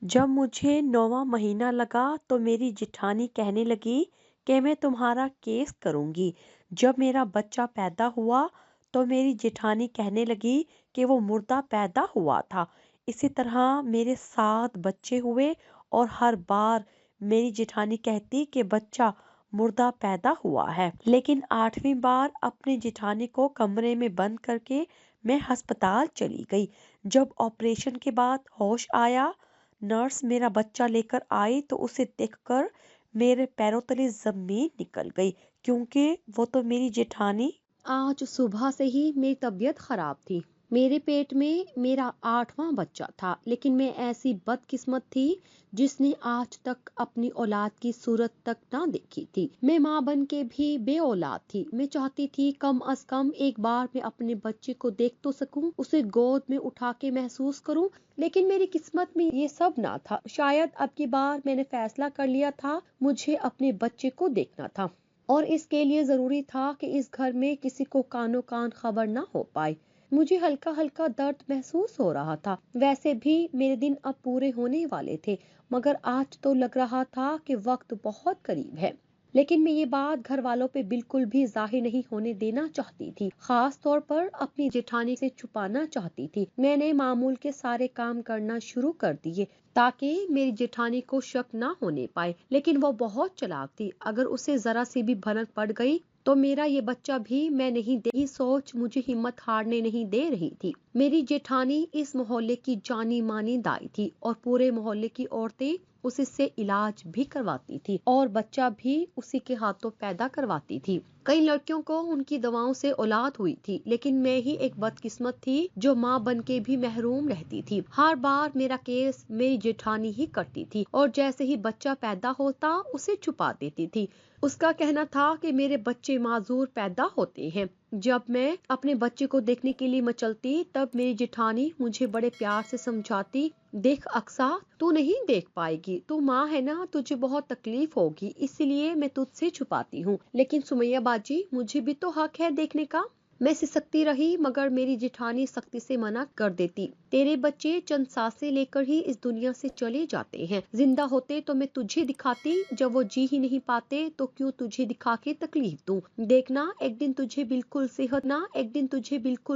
जब मुझे 9वाँ महीना लगा तो मेरी जेठानी कहने लगी कि मैं तुम्हारा केस करूँगी। जब मेरा बच्चा पैदा हुआ तो मेरी जेठानी कहने लगी कि वो मुर्दा पैदा हुआ था। इसी तरह मेरे 7 बच्चे हुए और हर बार मेरी जेठानी कहती कि बच्चा मुर्दा पैदा हुआ है। लेकिन 8वीं बार अपनी जेठानी को कमरे में बंद करके मैं अस्पताल चली गई। जब ऑपरेशन के बाद होश आया, नर्स मेरा बच्चा लेकर आई तो उसे देखकर मेरे पैरों तले जमीन निकल गई, क्योंकि वो तो मेरी जेठानी। आज सुबह से ही मेरी तबीयत खराब थी। मेरे पेट में मेरा 8वां बच्चा था, लेकिन मैं ऐसी बदकिस्मत थी जिसने आज तक अपनी औलाद की सूरत तक ना देखी थी। मैं माँ बन के भी बे औलाद थी। मैं चाहती थी कम अज कम एक बार मैं अपने बच्चे को देख तो सकूं, उसे गोद में उठा के महसूस करूं। लेकिन मेरी किस्मत में ये सब ना था। शायद अब की बार मैंने फैसला कर लिया था, मुझे अपने बच्चे को देखना था। और इसके लिए जरूरी था कि इस घर में किसी को कानो कान खबर ना हो पाए। मुझे हल्का हल्का दर्द महसूस हो रहा था। वैसे भी मेरे दिन अब पूरे होने वाले थे, मगर आज तो लग रहा था कि वक्त बहुत करीब है। लेकिन मैं ये बात घर वालों पे बिल्कुल भी जाहिर नहीं होने देना चाहती थी, खास तौर पर अपनी जेठानी से छुपाना चाहती थी। मैंने मामूल के सारे काम करना शुरू कर दिए ताकि मेरी जेठानी को शक ना होने पाए। लेकिन वो बहुत चालाक थी। अगर उसे जरा सी भी भनक पड़ गई तो मेरा ये बच्चा भी मैं नहीं दे, यही सोच मुझे हिम्मत हारने नहीं दे रही थी। मेरी जेठानी इस मोहल्ले की जानी मानी दाई थी और पूरे मोहल्ले की औरतें उसी से इलाज भी करवाती थी और बच्चा भी उसी के हाथों पैदा करवाती थी। कई लड़कियों को उनकी दवाओं से औलाद हुई थी, लेकिन मैं ही एक बदकिस्मत थी जो माँ बन के भी महरूम रहती थी। हर बार मेरा केस मेरी जेठानी ही करती थी और जैसे ही बच्चा पैदा होता उसे छुपा देती थी। उसका कहना था कि मेरे बच्चे माजूर पैदा होते हैं। जब मैं अपने बच्चे को देखने के लिए मचलती तब मेरी जेठानी मुझे बड़े प्यार से समझाती, देख अक्सा, तू नहीं देख पाएगी, तू माँ है ना, तुझे बहुत तकलीफ होगी, इसलिए मैं तुझसे छुपाती हूँ। लेकिन सुमैया बाजी, मुझे भी तो हक है देखने का। मैं सिसकती रही, मगर मेरी जेठानी सख्ती से मना कर देती। तेरे बच्चे चंद सांसें लेकर ही इस दुनिया से चले जाते हैं। जिंदा होते तो मैं तुझे दिखाती, जब वो जी ही नहीं पाते तो क्यों तुझे दिखा के तकलीफ दूं। देखना, एक दिन तुझे बिल्कुल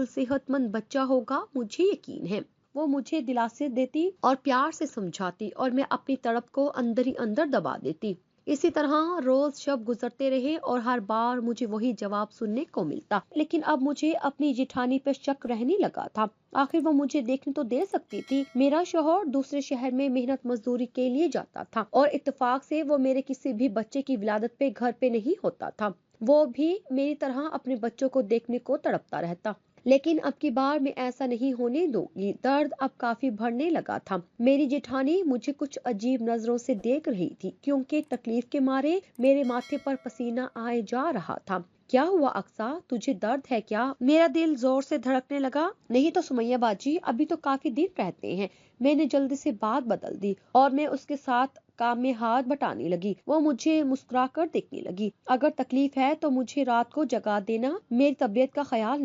सेहतमंद बच्चा होगा, मुझे यकीन है। वो मुझे दिलासे देती और प्यार से समझाती और मैं अपनी तड़प को अंदर ही अंदर दबा देती। इसी तरह रोज शब गुजरते रहे और हर बार मुझे वही जवाब सुनने को मिलता। लेकिन अब मुझे अपनी जेठानी पर शक रहने लगा था। आखिर वो मुझे देखने तो दे सकती थी। मेरा शौहर दूसरे शहर में मेहनत मजदूरी के लिए जाता था और इत्तेफाक से वो मेरे किसी भी बच्चे की विलादत पे घर पे नहीं होता था। वो भी मेरी तरह अपने बच्चों को देखने को तड़पता रहता। लेकिन अब की बार मैं ऐसा नहीं होने दूंगी। दर्द अब काफी बढ़ने लगा था। मेरी जेठानी मुझे कुछ अजीब नजरों से देख रही थी, क्योंकि तकलीफ के मारे मेरे माथे पर पसीना आए जा रहा था। क्या हुआ अक्सा, तुझे दर्द है क्या? मेरा दिल जोर से धड़कने लगा। नहीं तो सुमैया बाजी, अभी तो काफी दिन रहते हैं। मैंने जल्दी से बात बदल दी और मैं उसके साथ काम में हाथ बटाने लगी। वो मुझे मुस्कुराकर देखने लगी। अगर तकलीफ है तो मुझे रात को जगा देना, मेरी तबीयत का ख्याल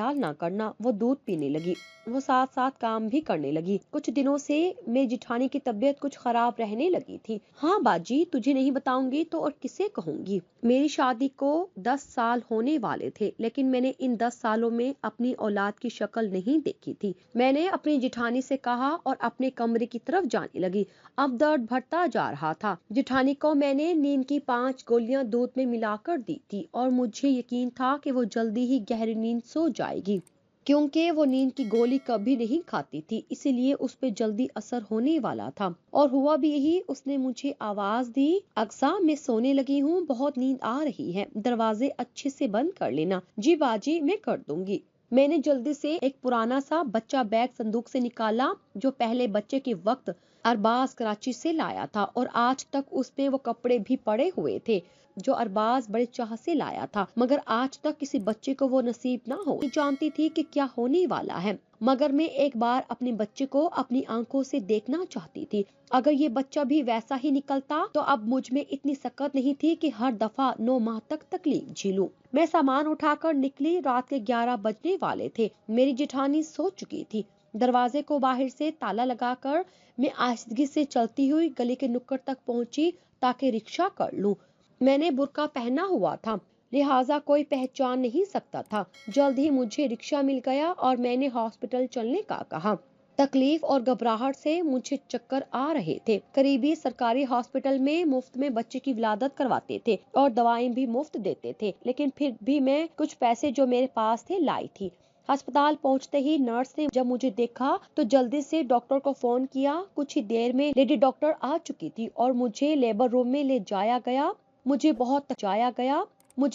ना करना। वो दूध पीने लगी। वो साथ साथ काम भी करने लगी। कुछ दिनों से मेरी जिठानी की तबीयत कुछ खराब रहने लगी थी। हाँ बाजी, तुझे नहीं बताऊंगी तो और किसे कहूंगी। मेरी शादी को 10 साल होने वाले थे, लेकिन मैंने इन 10 सालों में अपनी औलाद की शक्ल नहीं देखी थी। मैंने अपनी जिठानी से कहा और अपने कमरे की तरफ जाने लगी। अब दर्द बढ़ता जा रहा था। जिठानी को मैंने नींद की 5 गोलियां दूध में मिलाकर दी थी और मुझे यकीन था कि वो जल्दी ही गहरी नींद सो जाएगी, क्योंकि वो नींद की गोली कभी नहीं खाती थी, इसीलिए उस पे जल्दी असर होने वाला था। और हुआ भी यही। उसने मुझे आवाज दी, अक्सा, मैं सोने लगी हूँ, बहुत नींद आ रही है, दरवाजे अच्छे से बंद कर लेना। जी बाजी, मैं कर दूंगी। मैंने जल्दी से एक पुराना सा बच्चा बैग संदूक से निकाला, जो पहले बच्चे के वक्त अरबाज कराची से लाया था, और आज तक उसमें वो कपड़े भी पड़े हुए थे जो अरबाज बड़े चाह से लाया था, मगर आज तक किसी बच्चे को वो नसीब ना हो। मैं जानती थी कि क्या होने वाला है, मगर मैं एक बार अपने बच्चे को अपनी आंखों से देखना चाहती थी। अगर ये बच्चा भी वैसा ही निकलता तो अब मुझ में इतनी सकत नहीं थी कि हर दफा 9 माह तक तकलीफ झेलूं। मैं सामान उठाकर निकली। रात के 11 बजने वाले थे। मेरी जेठानी सो चुकी थी। दरवाजे को बाहर से ताला लगाकर मैं आहिस्तगी से चलती हुई गली के नुक्कड़ तक पहुंची ताकि रिक्शा कर लूं। मैंने बुर्का पहना हुआ था, लिहाजा कोई पहचान नहीं सकता था। जल्द ही मुझे रिक्शा मिल गया और मैंने हॉस्पिटल चलने का कहा। तकलीफ और घबराहट से मुझे चक्कर आ रहे थे। करीबी सरकारी हॉस्पिटल में मुफ्त में बच्चे की विलादत करवाते थे और दवाएं भी मुफ्त देते थे, लेकिन फिर भी मैं कुछ पैसे जो मेरे पास थे लाई थी। अस्पताल पहुंचते ही नर्स ने जब मुझे देखा तो जल्दी से डॉक्टर को फोन किया। कुछ ही देर में लेडी डॉक्टर आ चुकी थी और मुझे लेबर रूम में ले जाया गया। मुझे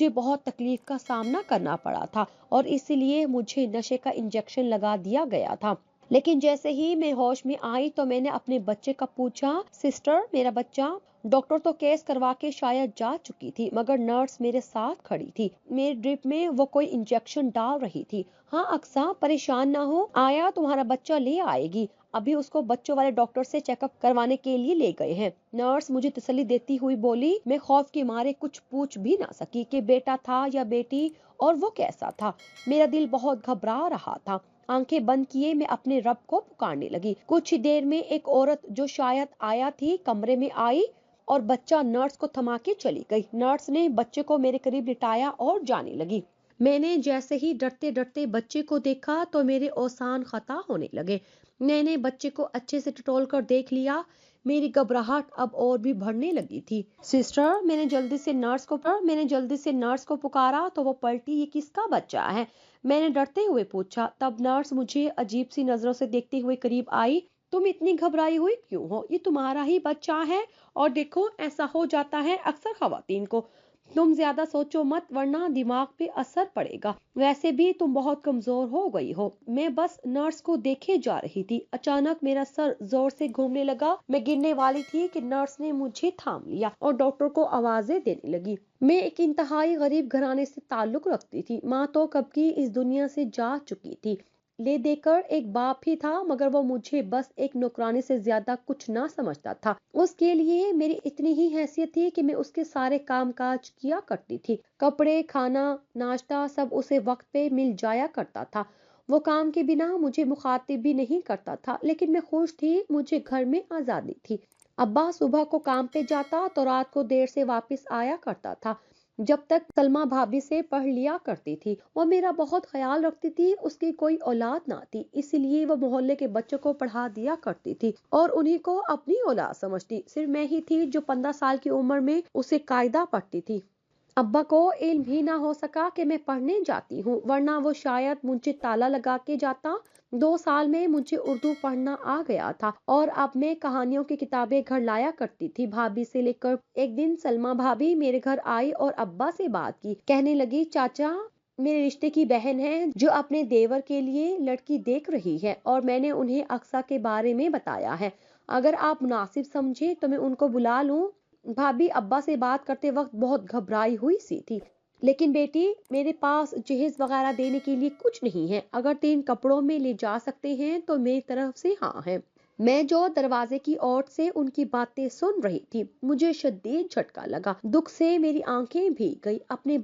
बहुत तकलीफ का सामना करना पड़ा था और इसलिए मुझे नशे का इंजेक्शन लगा दिया गया था। लेकिन जैसे ही मैं होश में आई तो मैंने अपने बच्चे का पूछा, सिस्टर मेरा बच्चा। डॉक्टर तो केस करवा के शायद जा चुकी थी, मगर नर्स मेरे साथ खड़ी थी। मेरे ड्रिप में वो कोई इंजेक्शन डाल रही थी। हाँ अक्सा, परेशान ना हो, आया तुम्हारा बच्चा ले आएगी। अभी उसको बच्चों वाले डॉक्टर से चेकअप करवाने के लिए ले गए हैं। नर्स मुझे तसल्ली देती हुई बोली। मैं खौफ के मारे कुछ पूछ भी ना सकी कि बेटा था या बेटी और वो कैसा था। मेरा दिल बहुत घबरा रहा था। आंखें बंद किए मैं अपने रब को पुकारने लगी। कुछ ही देर में एक औरत जो शायद आया थी कमरे में आई और बच्चा नर्स को थमा के चली गई। नर्स ने बच्चे को मेरे करीब लिटाया और जाने लगी। मैंने जैसे ही डरते डरते बच्चे को देखा तो मेरे औसान खता होने लगे। मैंने बच्चे को अच्छे से टटोल कर देख लिया। मेरी घबराहट अब और भी बढ़ने लगी थी। सिस्टर, मैंने जल्दी से नर्स को पुकारा तो वो पलटी। ये किसका बच्चा है? मैंने डरते हुए पूछा। तब नर्स मुझे अजीब सी नजरों से देखते हुए करीब आई। तुम इतनी घबराई हुई क्यों हो? ये तुम्हारा ही बच्चा है और देखो ऐसा हो जाता है अक्सर खवातीन को। तुम ज्यादा सोचो मत वरना दिमाग पे असर पड़ेगा। वैसे भी तुम बहुत कमजोर हो गई हो। मैं बस नर्स को देखे जा रही थी। अचानक मेरा सर जोर से घूमने लगा। मैं गिरने वाली थी कि नर्स ने मुझे थाम लिया और डॉक्टर को आवाजें देने लगी। मैं एक इंतहाई गरीब घराने से ताल्लुक रखती थी। माँ तो कब की इस दुनिया से जा चुकी थी। ले देकर एक बाप ही था, मगर वो मुझे बस एक नौकरानी से ज्यादा कुछ ना समझता था। उसके लिए मेरी इतनी ही हैसियत थी कि मैं उसके सारे काम काज किया करती थी। कपड़े, खाना, नाश्ता सब उसे वक्त पे मिल जाया करता था। वो काम के बिना मुझे मुखातिब भी नहीं करता था, लेकिन मैं खुश थी। मुझे घर में आजादी थी। अब्बा सुबह को काम पे जाता तो रात को देर से वापस आया करता था। जब तक सलमा भाभी से पढ़ लिया करती थी। वो मेरा बहुत ख्याल रखती थी। उसकी कोई औलाद ना थी, इसलिए वो मोहल्ले के बच्चों को पढ़ा दिया करती थी और उन्हीं को अपनी औलाद समझती। सिर्फ मैं ही थी जो 15 साल की उम्र में उसे कायदा पढ़ती थी। अब्बा को इल्म भी ना हो सका कि मैं पढ़ने जाती हूँ, वरना वो शायद मुझे ताला लगा के जाता। 2 साल में मुझे उर्दू पढ़ना आ गया था और अब मैं कहानियों की किताबें घर लाया करती थी भाभी से लेकर। एक दिन सलमा भाभी मेरे घर आई और अब्बा से बात की। कहने लगी, चाचा मेरे रिश्ते की बहन है जो अपने देवर के लिए लड़की देख रही है और मैंने उन्हें अक्सा के बारे में बताया है। अगर आप मुनासिब समझे तो मैं उनको बुला लूं। भाभी अब्बा से बात करते वक्त बहुत घबराई हुई सी थी। लेकिन बेटी, मेरे पास जहेज वगैरह देने के लिए कुछ नहीं है। अगर 3 कपड़ों में ले जा सकते हैं तो मेरी तरफ से हाँ है। मैं जो दरवाजे की ओर से उनकी बातें सुन रही थी, मुझे शदीद झटका लगा। दुख से मेरी आंखें भीग गई। अपने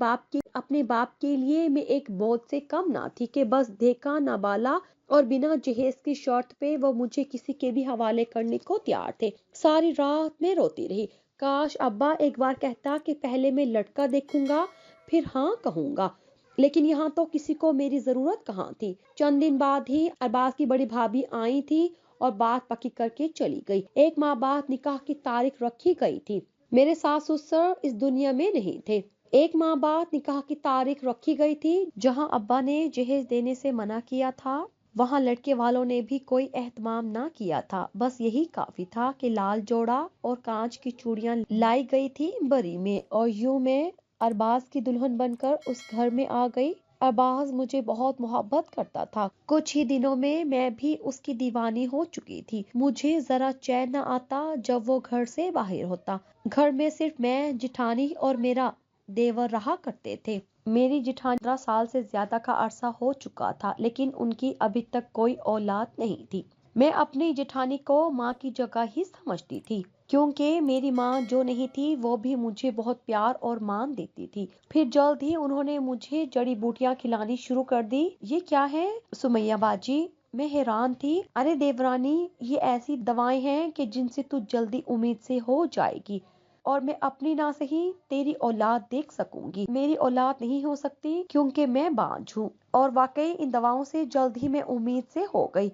बाप के लिए मैं एक बोझ से कम ना थी कि बस देखा ना बाला और बिना जहेज की शर्त पे वो मुझे किसी के भी हवाले करने को तैयार थे। सारी रात मैं रोती रही। काश अब्बा एक बार कहता कि पहले मैं लड़का देखूंगा फिर हाँ कहूंगा। लेकिन यहाँ तो किसी को मेरी जरूरत कहाँ थी। चंद दिन बाद ही अरबाज की बड़ी भाभी आई थी और बात पक्की करके चली गई। 1 माह बाद निकाह की तारीख रखी गई थी। मेरे सास ससुर इस दुनिया में नहीं थे। 1 माह बाद निकाह की तारीख रखी गई थी। जहाँ अब्बा ने जहेज देने से मना किया था, वहाँ लड़के वालों ने भी कोई एहतमाम ना किया था। बस यही काफी था कि लाल जोड़ा और कांच की चूड़ियां लाई गई थी बरी में और यूं मैं अरबाज की दुल्हन बनकर उस घर में आ गई। अरबाज मुझे बहुत मोहब्बत करता था। कुछ ही दिनों में मैं भी उसकी दीवानी हो चुकी थी। मुझे जरा चैन न आता जब वो घर से बाहर होता। घर में सिर्फ मैं, जिठानी और मेरा देवर रहा करते थे। मेरी जिठानी 15 साल से ज्यादा का अरसा हो चुका था, लेकिन उनकी अभी तक कोई औलाद नहीं थी। मैं अपनी जिठानी को माँ की जगह ही समझती थी, क्योंकि मेरी माँ जो नहीं थी वो भी मुझे बहुत प्यार और मान देती थी। फिर जल्द ही उन्होंने मुझे जड़ी बूटियां खिलानी शुरू कर दी। ये क्या है सुमैया बाजी? मैं हैरान थी। अरे देवरानी, ये ऐसी दवाएं हैं कि जिनसे तू जल्दी उम्मीद से हो जाएगी और मैं अपनी ना सही तेरी औलाद देख सकूंगी। मेरी औलाद नहीं हो सकती क्योंकि मैं बांझ हूँ। और वाकई इन दवाओं से जल्द ही मैं उम्मीद से हो गई।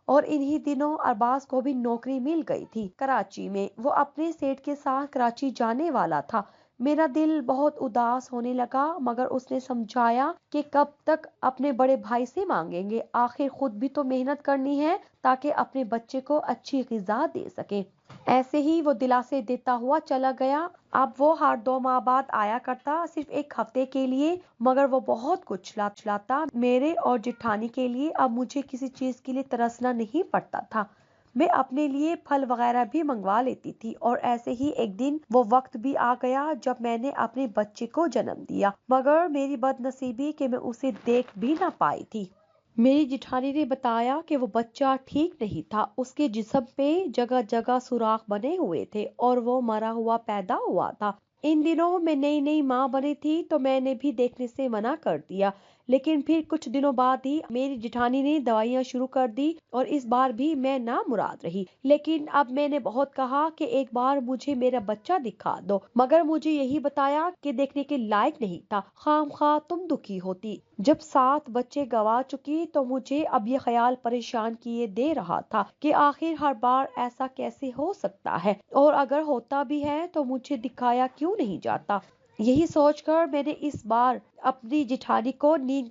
और इन्हीं दिनों अरबाज को भी नौकरी मिल गई थी कराची में। वो अपने सेठ के साथ कराची जाने वाला था। मेरा दिल बहुत उदास होने लगा, मगर उसने समझाया कि कब तक अपने बड़े भाई से मांगेंगे, आखिर खुद भी तो मेहनत करनी है ताकि अपने बच्चे को अच्छी गिजा दे सके। ऐसे ही वो दिलासे देता हुआ चला गया। अब वो हर 2 माह बाद आया करता, सिर्फ एक हफ्ते के लिए, मगर वो बहुत कुछ लाता मेरे और जिठानी के लिए। अब मुझे किसी चीज के लिए तरसना नहीं पड़ता था। मैं अपने लिए फल वगैरह भी मंगवा लेती थी। और ऐसे ही एक दिन वो वक्त भी आ गया जब मैंने अपने बच्चे को जन्म दिया, मगर मेरी बदनसीबी कि मैं उसे देख भी ना पाई थी। मेरी जिठानी ने बताया कि वो बच्चा ठीक नहीं था। उसके जिस्म पे जगह जगह सुराख बने हुए थे और वो मरा हुआ पैदा हुआ था। इन दिनों मैं नई नई माँ बनी थी तो मैंने भी देखने से मना कर दिया। लेकिन फिर कुछ दिनों बाद ही मेरी जिठानी ने दवाइयाँ शुरू कर दी और इस बार भी मैं ना मुराद रही। लेकिन अब मैंने बहुत कहा कि एक बार मुझे मेरा बच्चा दिखा दो, मगर मुझे यही बताया कि देखने के लायक नहीं था। खामखा तुम दुखी होती। जब 7 बच्चे गवा चुकी तो मुझे अब ये ख्याल परेशान किए दे रहा था कि आखिर हर बार ऐसा कैसे हो सकता है, और अगर होता भी है तो मुझे दिखाया क्यों नहीं जाता। यही सोचकर मैंने इस बार अपनी जिठानी को नींद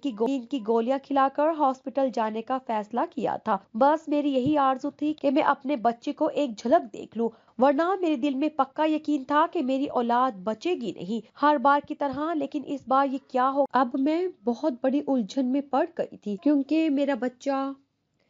की गोलियां खिलाकर हॉस्पिटल जाने का फैसला किया था। बस मेरी यही आरज़ू थी कि मैं अपने बच्चे को एक झलक देख लूं, वरना मेरे दिल में पक्का यकीन था कि मेरी औलाद बचेगी नहीं हर बार की तरह। लेकिन इस बार ये क्या हो। अब मैं बहुत बड़ी उलझन में पड़ गई थी, क्योंकि मेरा बच्चा।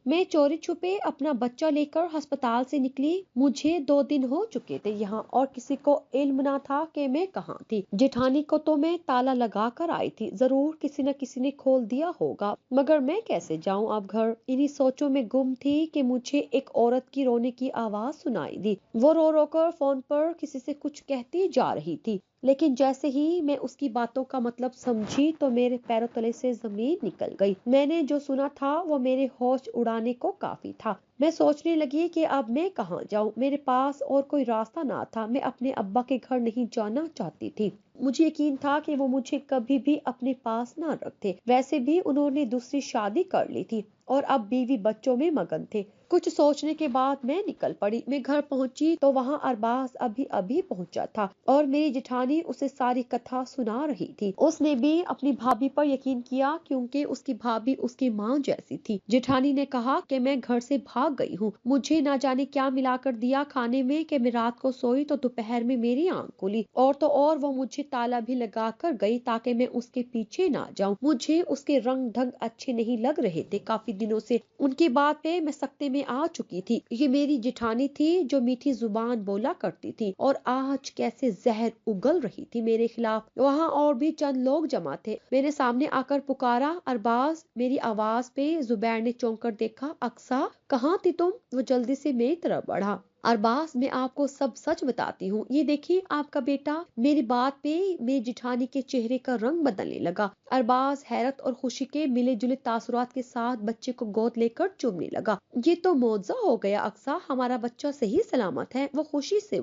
मैं चोरी छुपे अपना बच्चा लेकर अस्पताल से निकली। मुझे 2 दिन हो चुके थे यहाँ, और किसी को इल्म ना था कि मैं कहाँ थी। जेठानी को तो मैं ताला लगा कर आई थी, जरूर किसी न किसी ने खोल दिया होगा, मगर मैं कैसे जाऊँ अब घर। इन्हीं सोचों में गुम थी कि मुझे एक औरत की रोने की आवाज सुनाई दी। वो रो रो कर फोन पर किसी से कुछ कहती जा रही थी। लेकिन जैसे ही मैं उसकी बातों का मतलब समझी तो मेरे पैरों तले से जमीन निकल गई। मैंने जो सुना था वो मेरे होश उड़ाने को काफी था। मैं सोचने लगी कि अब मैं कहाँ जाऊँ। मेरे पास और कोई रास्ता ना था। मैं अपने अब्बा के घर नहीं जाना चाहती थी। मुझे यकीन था कि वो मुझे कभी भी अपने पास ना रखते। वैसे भी उन्होंने दूसरी शादी कर ली थी और अब बीवी बच्चों में मगन थे। कुछ सोचने के बाद मैं निकल पड़ी। मैं घर पहुंची तो वहां अरबाज अभी अभी पहुंचा था और मेरी जेठानी उसे सारी कथा सुना रही थी। उसने भी अपनी भाभी पर यकीन किया, क्योंकि उसकी भाभी उसकी माँ जैसी थी। जेठानी ने कहा कि मैं घर से भाग गई हूँ। मुझे ना जाने क्या मिलाकर दिया खाने में कि मैं रात को सोई तो दोपहर में मेरी आंख खुली। और तो और वो मुझे ताला भी लगा कर गई ताकि मैं उसके पीछे ना जाऊं। मुझे उसके रंग ढंग अच्छे नहीं लग रहे थे। काफी दिनों से उनकी बात पे मैं सख्ते में आ चुकी थी। ये मेरी जेठानी थी जो मीठी जुबान बोला करती थी, और आज कैसे जहर उगल रही थी मेरे खिलाफ। वहाँ और भी चंद लोग जमा थे। मेरे सामने आकर पुकारा, अरबाज। मेरी आवाज पे जुबैर ने चौंक कर देखा। अक्सा, कहाँ थी तुम? वो जल्दी से मेरी तरफ बढ़ा। अरबाज, मैं आपको सब सच बताती हूँ। ये देखिए आपका बेटा। मेरी बात पे मेरी जिठानी के चेहरे का रंग बदलने लगा। अरबाज हैरत और खुशी के मिले जुले तासुरात के साथ बच्चे को गोद लेकर चूमने लगा। ये तो मौजज़ा हो गया अक्सा, हमारा बच्चा सही सलामत है। वो खुशी से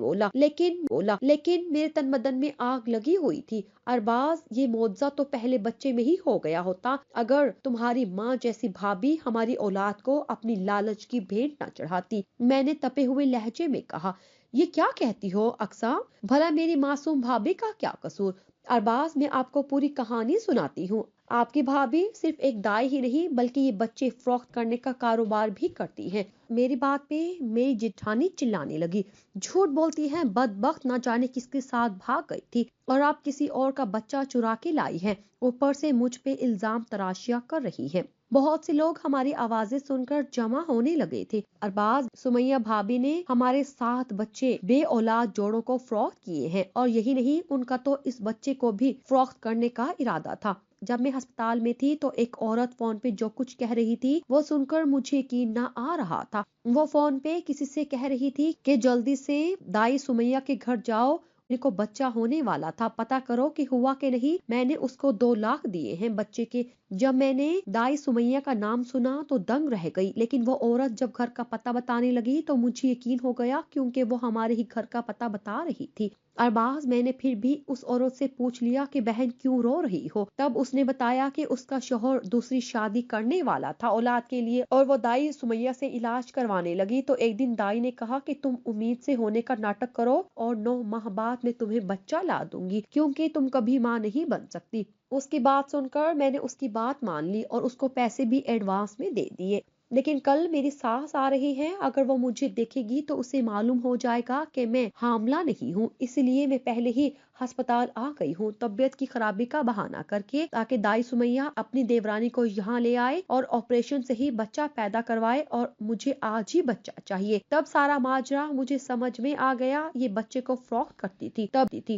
लेकिन मेरे तन बदन में आग लगी हुई थी। अरबाज, ये मौजज़ा तो पहले बच्चे में ही हो गया होता, अगर तुम्हारी माँ जैसी भाभी हमारी औलाद को अपनी लालच की भेंट न चढ़ाती। मैंने तपे हुए लहजे में कहा। ये क्या कहती हो अक्सा? भला मेरी मासूम भाभी का क्या कसूर? अरबाज, मैं आपको पूरी कहानी सुनाती हूँ। आपकी भाभी सिर्फ एक दाई ही नहीं बल्कि ये बच्चे फरोख्त करने का कारोबार भी करती है। मेरी बात पे मेरी जेठानी चिल्लाने लगी। झूठ बोलती है, बदबख्त, ना जाने किसके साथ भाग गई थी और आप किसी और का बच्चा चुरा के लाई है। ऊपर से मुझ पे इल्जाम तराशियां कर रही है। बहुत से लोग हमारी आवाजें सुनकर जमा होने लगे थे। अरबाज, सुमैया भाभी ने हमारे 7 बच्चे बे औलाद जोड़ों को फरोख्त किए हैं, और यही नहीं, उनका तो इस बच्चे को भी फरोख्त करने का इरादा था। जब मैं अस्पताल में थी तो एक औरत फोन पे जो कुछ कह रही थी वो सुनकर मुझे यकीन न आ रहा था। वो फोन पे किसी से कह रही थी कि जल्दी से दाई सुमैया के घर जाओ, को बच्चा होने वाला था, पता करो कि हुआ कि नहीं। मैंने उसको 2 लाख दिए हैं बच्चे के जब मैंने दाई सुमैया का नाम सुना तो दंग रह गई, लेकिन वो औरत जब घर का पता बताने लगी तो मुझे यकीन हो गया, क्योंकि वो हमारे ही घर का पता बता रही थी। अरबाज, मैंने फिर भी उस औरत से पूछ लिया कि बहन क्यों रो रही हो। तब उसने बताया कि उसका शौहर दूसरी शादी करने वाला था औलाद के लिए, और वो दाई सुमैया से इलाज करवाने लगी। तो एक दिन दाई ने कहा कि तुम उम्मीद से होने का नाटक करो और 9 माह बाद मैं तुम्हें बच्चा ला दूंगी, क्योंकि तुम कभी माँ नहीं बन सकती। उसकी बात सुनकर मैंने उसकी बात मान ली और उसको पैसे भी एडवांस में दे दिए। लेकिन कल मेरी सास आ रही है, अगर वो मुझे देखेगी तो उसे मालूम हो जाएगा कि मैं हामला नहीं हूँ, इसलिए मैं पहले ही अस्पताल आ गई हूँ तबीयत की खराबी का बहाना करके, ताकि दाई सुमैया अपनी देवरानी को यहाँ ले आए और ऑपरेशन से ही बच्चा पैदा करवाए, और मुझे आज ही बच्चा चाहिए। तब सारा माजरा मुझे समझ में आ गया। ये बच्चे को फ्रॉक करती थी,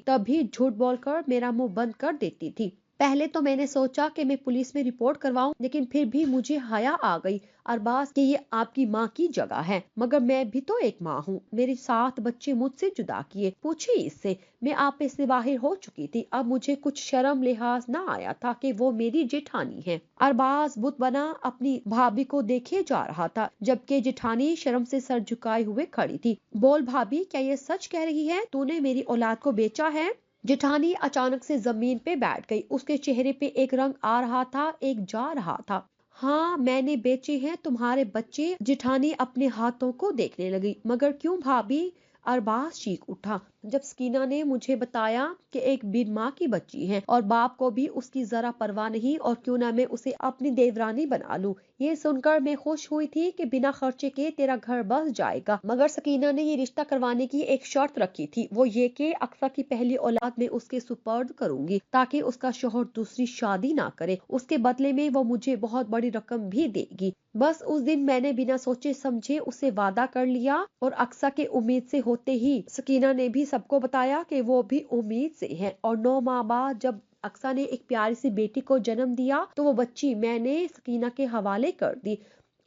तब भी झूठ बोलकर मेरा मुंह बंद कर देती थी। पहले तो मैंने सोचा कि मैं पुलिस में रिपोर्ट करवाऊं, लेकिन फिर भी मुझे हया आ गई अरबाज कि ये आपकी माँ की जगह है, मगर मैं भी तो एक माँ हूँ। मेरे 7 बच्चे मुझसे जुदा किए, पूछिए इससे। मैं आप पे से बाहर हो चुकी थी, अब मुझे कुछ शर्म लिहाज ना आया था कि वो मेरी जेठानी है। अरबाज बुत बना अपनी भाभी को देखे जा रहा था, जबकि जेठानी शर्म से सर झुकाए हुए खड़ी थी। बोल भाभी, क्या ये सच कह रही है? तूने मेरी औलाद को बेचा है? जेठानी अचानक से जमीन पे बैठ गई। उसके चेहरे पे एक रंग आ रहा था, एक जा रहा था। हाँ, मैंने बेचे हैं तुम्हारे बच्चे। जेठानी अपने हाथों को देखने लगी। मगर क्यों भाभी? अरबाज चीख उठा जब सकीना ने मुझे बताया कि एक बीन माँ की बच्ची है और बाप को भी उसकी जरा परवाह नहीं, और क्यों ना मैं उसे अपनी देवरानी बना लूं। ये सुनकर मैं खुश हुई थी कि बिना खर्चे के तेरा घर बस जाएगा, मगर सकीना ने ये रिश्ता करवाने की एक शर्त रखी थी, वो ये कि अक्सा की पहली औलाद में उसके सुपर्द करूंगी, ताकि उसका शौहर दूसरी शादी ना करे। उसके बदले में वो मुझे बहुत बड़ी रकम भी देगी। बस उस दिन मैंने बिना सोचे समझे उसे वादा कर लिया, और अक्सा के उम्मीद से होते ही सकीना ने भी सबको बताया कि वो भी उम्मीद से है। और 9 माह बाद जब अक्सा ने एक प्यारी सी बेटी को जन्म दिया, तो वो बच्ची मैंने सकीना के हवाले कर दी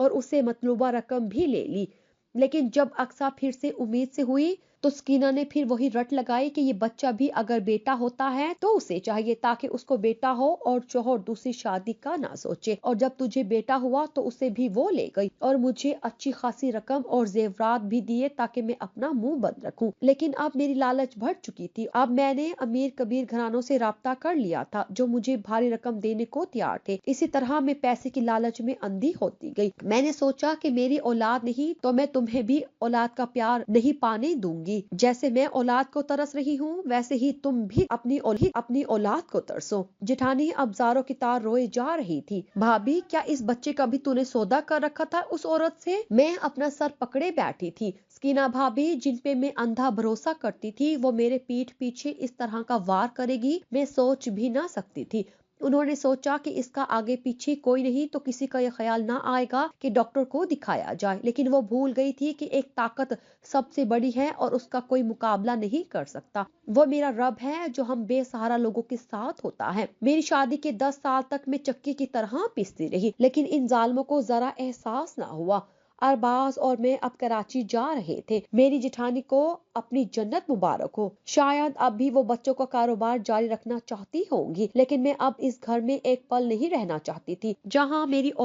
और उससे मतलूबा रकम भी ले ली। लेकिन जब अक्सा फिर से उम्मीद से हुई, तो सकीना ने फिर वही रट लगाई कि ये बच्चा भी अगर बेटा होता है तो उसे चाहिए, ताकि उसको बेटा हो और शौहर दूसरी शादी का ना सोचे। और जब तुझे बेटा हुआ तो उसे भी वो ले गई, और मुझे अच्छी खासी रकम और जेवरात भी दिए, ताकि मैं अपना मुंह बंद रखूं। लेकिन अब मेरी लालच बढ़ चुकी थी। अब मैंने अमीर कबीर घरानों से राब्ता कर लिया था, जो मुझे भारी रकम देने को तैयार थे। इसी तरह मैं पैसे की लालच में अंधी होती गई। मैंने सोचा कि मेरी औलाद नहीं तो मैं तुम्हें भी औलाद का प्यार नहीं पाने दूंगी। जैसे मैं औलाद को तरस रही हूँ, वैसे ही तुम भी अपनी औलाद को तरसो। जेठानी अब ज़ारों की तार रोए जा रही थी। भाभी, क्या इस बच्चे का भी तूने सौदा कर रखा था उस औरत से? मैं अपना सर पकड़े बैठी थी। सकीना भाभी, जिन पे मैं अंधा भरोसा करती थी, वो मेरे पीठ पीछे इस तरह का वार करेगी, मैं सोच भी ना सकती थी। उन्होंने सोचा कि इसका आगे पीछे कोई नहीं तो किसी का यह ख्याल ना आएगा कि डॉक्टर को दिखाया जाए, लेकिन वो भूल गई थी कि एक ताकत सबसे बड़ी है और उसका कोई मुकाबला नहीं कर सकता। वो मेरा रब है, जो हम बेसहारा लोगों के साथ होता है। मेरी शादी के 10 साल तक मैं चक्की की तरह पिसती रही, लेकिन इन जालिमों को जरा एहसास ना हुआ। अरबाज और मैं अब कराची जा रहे थे। मेरी जेठानी को अपनी जन्नत मुबारक हो। शायद अब भी वो बच्चों का कारोबार जारी रखना चाहती होंगी, लेकिन मैं अब इस घर में एक पल नहीं रहना चाहती थी, जहाँ मेरी